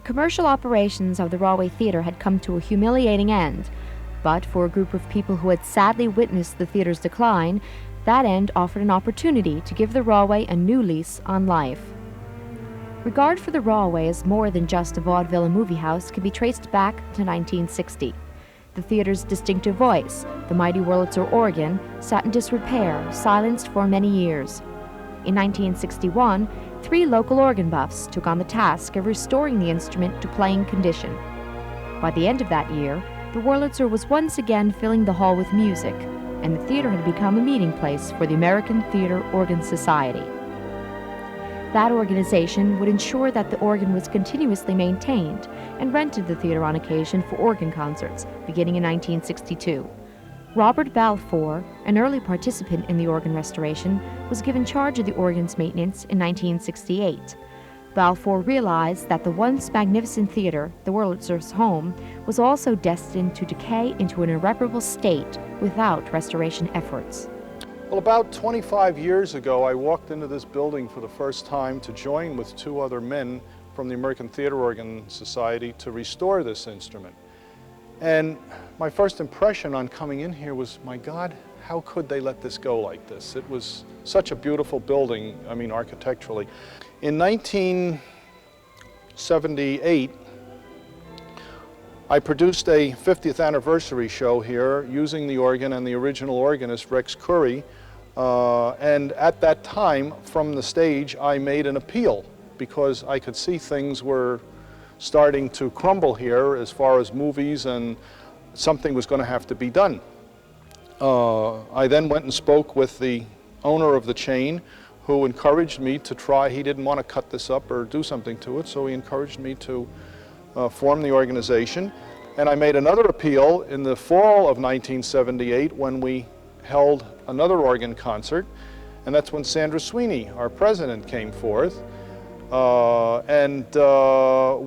commercial operations of the Rahway Theatre had come to a humiliating end, but for a group of people who had sadly witnessed the theatre's decline, that end offered an opportunity to give the Rahway a new lease on life. Regard for the Rahway as more than just a vaudeville and movie house can be traced back to 1960. The theatre's distinctive voice, the mighty Wurlitzer organ, sat in disrepair, silenced for many years. In 1961, 3 local organ buffs took on the task of restoring the instrument to playing condition. By the end of that year, the Wurlitzer was once again filling the hall with music, and the theatre had become a meeting place for the American Theatre Organ Society. That organization would ensure that the organ was continuously maintained and rented the theatre on occasion for organ concerts, beginning in 1962. Robert Balfour, an early participant in the organ restoration, was given charge of the organ's maintenance in 1968. Balfour realized that the once magnificent theatre, the Wurlitzer's home, was also destined to decay into an irreparable state without restoration efforts. Well, about 25 years ago, I walked into this building for the first time to join with 2 other men from the American Theatre Organ Society to restore this instrument. And my first impression on coming in here was, my God, how could they let this go like this? It was such a beautiful building, I mean, architecturally. In 1978, I produced a 50th anniversary show here using the organ and the original organist, Rex Curry. And at that time, from the stage, I made an appeal because I could see things were starting to crumble here as far as movies, and something was going to have to be done. I then went and spoke with the owner of the chain, who encouraged me to try. He didn't want to cut this up or do something to it, so he encouraged me to form the organization. And I made another appeal in the fall of 1978 when we held another organ concert, and that's when Sandra Sweeney, our president, came forth.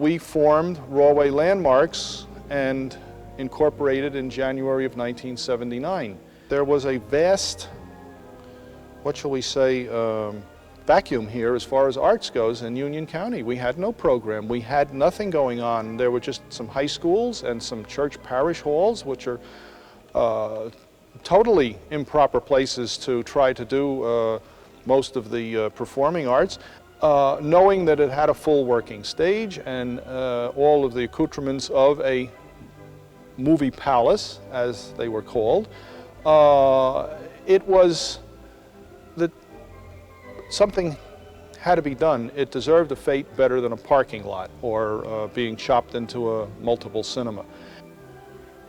We formed Rahway Landmarks and incorporated in January of 1979. There was a vast, what shall we say, vacuum here as far as arts goes in Union County. We had no program. We had nothing going on. There were just some high schools and some church parish halls, which are totally improper places to try to do most of the performing arts. Knowing that it had a full working stage and all of the accoutrements of a movie palace, as they were called, it was that something had to be done. It deserved a fate better than a parking lot or being chopped into a multiple cinema.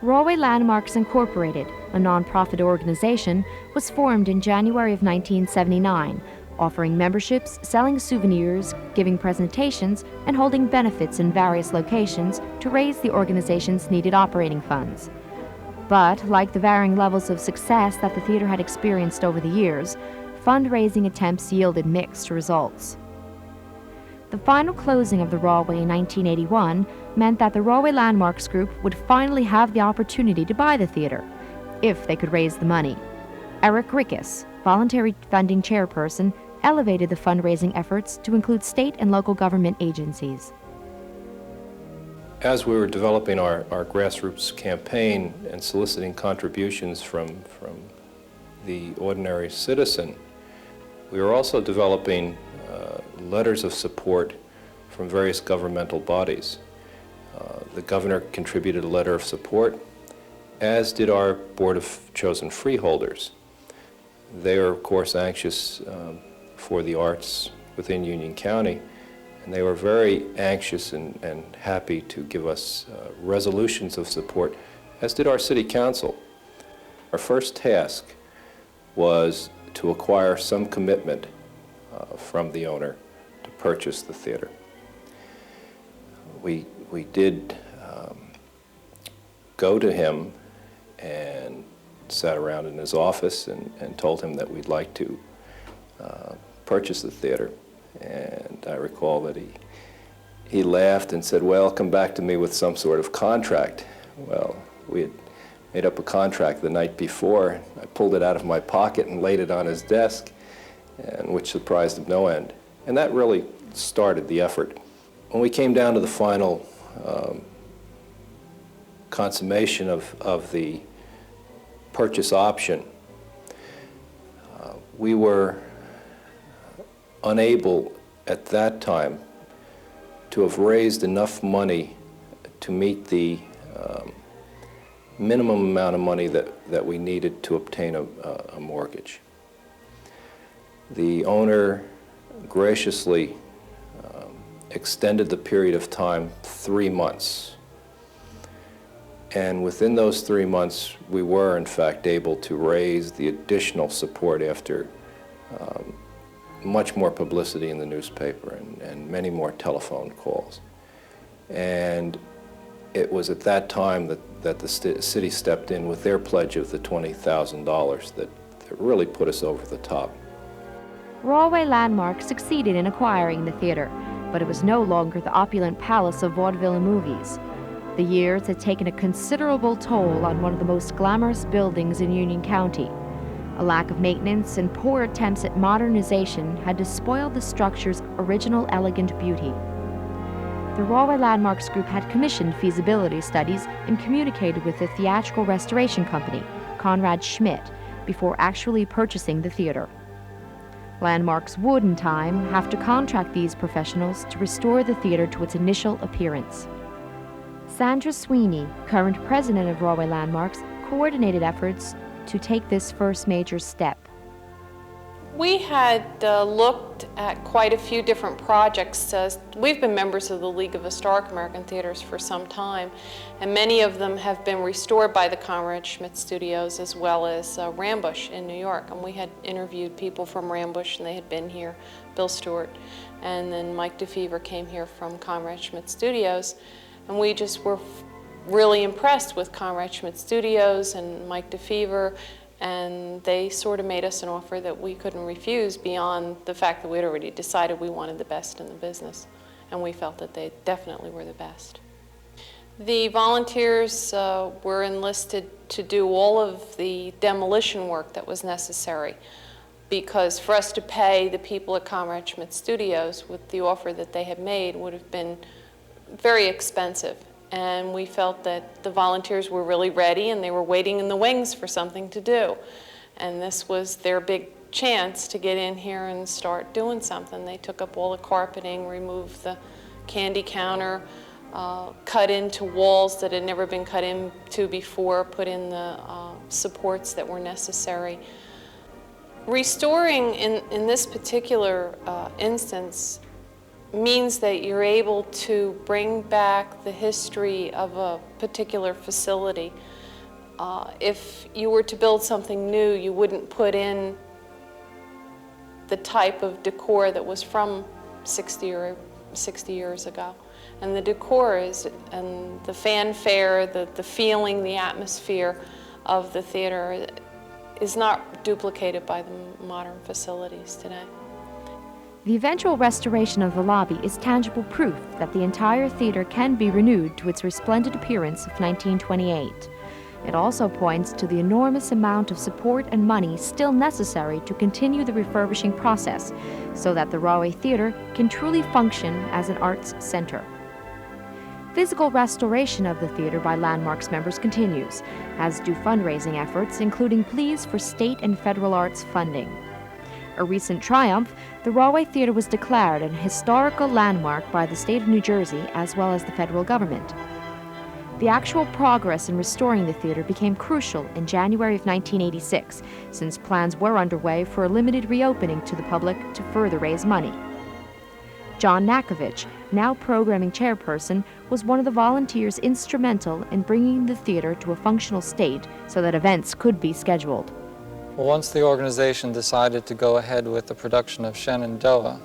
Rahway Landmarks Incorporated, a nonprofit organization, was formed in January of 1979, offering memberships, selling souvenirs, giving presentations, and holding benefits in various locations to raise the organization's needed operating funds. But, like the varying levels of success that the theater had experienced over the years, fundraising attempts yielded mixed results. The final closing of the Rahway in 1981 meant that the Rahway Landmarks Group would finally have the opportunity to buy the theater, if they could raise the money. Eric Rickus, voluntary funding chairperson, elevated the fundraising efforts to include state and local government agencies. As we were developing our grassroots campaign and soliciting contributions from the ordinary citizen, we were also developing letters of support from various governmental bodies. The governor contributed a letter of support, as did our Board of Chosen Freeholders. They are, of course, anxious for the arts within Union County, and they were very anxious and happy to give us resolutions of support, as did our City Council. Our first task was to acquire some commitment from the owner to purchase the theater. We did go to him and sat around in his office and told him that we'd like to purchase the theater. And I recall that he laughed and said, well, come back to me with some sort of contract. Well, we had made up a contract the night before. I pulled it out of my pocket and laid it on his desk, and which surprised him no end. And that really started the effort. when we came down to the final consummation of the purchase option, we were unable at that time to have raised enough money to meet the minimum amount of money that we needed to obtain a mortgage. The owner graciously extended the period of time 3 months. And within those 3 months, we were, in fact, able to raise the additional support after much more publicity in the newspaper and many more telephone calls. And it was at that time that the city stepped in with their pledge of the $20,000 that really put us over the top. Rahway Landmark succeeded in acquiring the theater, but it was no longer the opulent palace of vaudeville and movies. The years had taken a considerable toll on one of the most glamorous buildings in Union County. A lack of maintenance and poor attempts at modernization had despoiled the structure's original elegant beauty. The Rahway Landmarks Group had commissioned feasibility studies and communicated with the theatrical restoration company, Conrad Schmidt, before actually purchasing the theater. Landmarks would, in time, have to contract these professionals to restore the theater to its initial appearance. Sandra Sweeney, current president of Rahway Landmarks, coordinated efforts to take this first major step. We had looked at quite a few different projects. We've been members of the League of Historic American Theaters for some time, and many of them have been restored by the Conrad Schmidt Studios as well as Rambusch in New York. And we had interviewed people from Rambusch, and they had been here, Bill Stewart, and then Mike DeFever came here from Conrad Schmidt Studios, and we just were really impressed with Conrad Schmidt Studios and Mike DeFever. And they sort of made us an offer that we couldn't refuse beyond the fact that we'd already decided we wanted the best in the business. And we felt that they definitely were the best. The volunteers were enlisted to do all of the demolition work that was necessary, because for us to pay the people at Conrad Schmidt Studios with the offer that they had made would have been very expensive. And we felt that the volunteers were really ready and they were waiting in the wings for something to do. And this was their big chance to get in here and start doing something. They took up all the carpeting, removed the candy counter, cut into walls that had never been cut into before, put in the supports that were necessary. Restoring in this particular instance means that you're able to bring back the history of a particular facility. If you were to build something new, you wouldn't put in the type of decor that was from 60 years ago. And the decor and the fanfare, the feeling, the atmosphere of the theater is not duplicated by the modern facilities today. The eventual restoration of the lobby is tangible proof that the entire theater can be renewed to its resplendent appearance of 1928. It also points to the enormous amount of support and money still necessary to continue the refurbishing process so that the Rahway Theater can truly function as an arts center. Physical restoration of the theater by Landmarks members continues, as do fundraising efforts, including pleas for state and federal arts funding. A recent triumph, the Rahway Theater was declared an historical landmark by the state of New Jersey as well as the federal government. The actual progress in restoring the theater became crucial in January of 1986, since plans were underway for a limited reopening to the public to further raise money. John Nakovich, now programming chairperson, was one of the volunteers instrumental in bringing the theater to a functional state so that events could be scheduled. Well, once the organization decided to go ahead with the production of Shenandoah,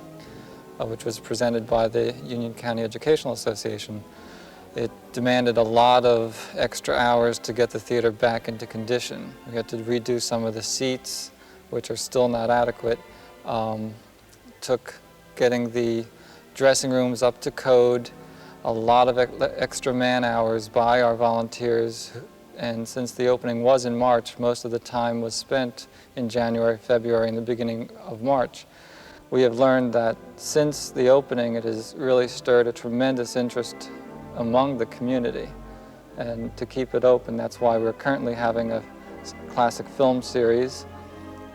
which was presented by the Union County Educational Association, it demanded a lot of extra hours to get the theater back into condition. We had to redo some of the seats, which are still not adequate. Took getting the dressing rooms up to code, a lot of extra man hours by our volunteers. And since the opening was in March, most of the time was spent in January, February, and the beginning of March. We have learned that since the opening, it has really stirred a tremendous interest among the community. And to keep it open, that's why we're currently having a classic film series,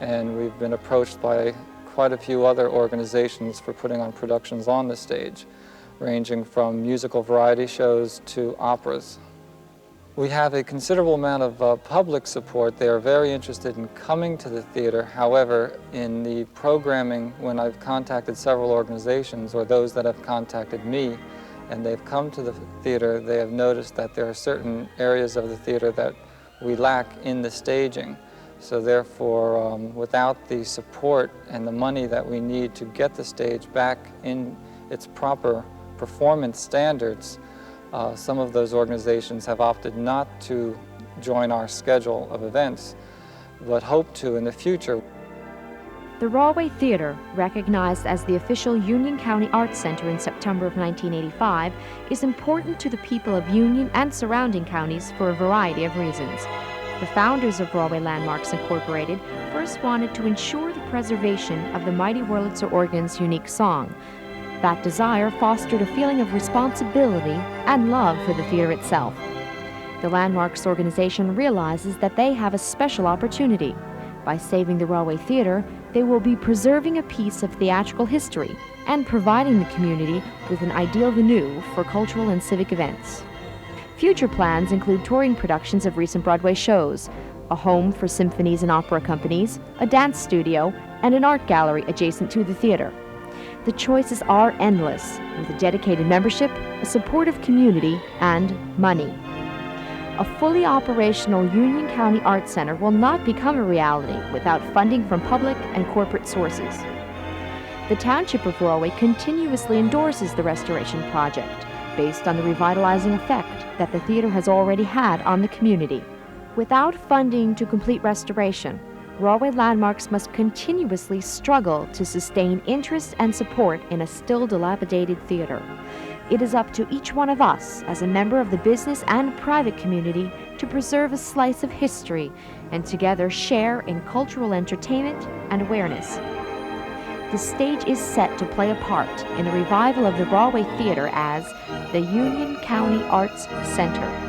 and we've been approached by quite a few other organizations for putting on productions on the stage, ranging from musical variety shows to operas. We have a considerable amount of public support. They are very interested in coming to the theater. However, in the programming, when I've contacted several organizations or those that have contacted me and they've come to the theater, they have noticed that there are certain areas of the theater that we lack in the staging. So therefore, without the support and the money that we need to get the stage back in its proper performance standards, some of those organizations have opted not to join our schedule of events, but hope to in the future. The Rahway Theatre, recognized as the official Union County Arts Center in September of 1985, is important to the people of Union and surrounding counties for a variety of reasons. The founders of Rahway Landmarks Incorporated first wanted to ensure the preservation of the mighty Wurlitzer organ's unique song. That desire fostered a feeling of responsibility and love for the theater itself. The Landmarks organization realizes that they have a special opportunity. By saving the Rahway Theatre, they will be preserving a piece of theatrical history and providing the community with an ideal venue for cultural and civic events. Future plans include touring productions of recent Broadway shows, a home for symphonies and opera companies, a dance studio, and an art gallery adjacent to the theater. The choices are endless, with a dedicated membership, a supportive community, and money. A fully operational Union County Arts Center will not become a reality without funding from public and corporate sources. The Township of Rahway continuously endorses the restoration project, based on the revitalizing effect that the theater has already had on the community. Without funding to complete restoration, Rahway Landmarks must continuously struggle to sustain interest and support in a still dilapidated theater. It is up to each one of us, as a member of the business and private community, to preserve a slice of history and together share in cultural entertainment and awareness. The stage is set to play a part in the revival of the Rahway Theatre as the Union County Arts Center.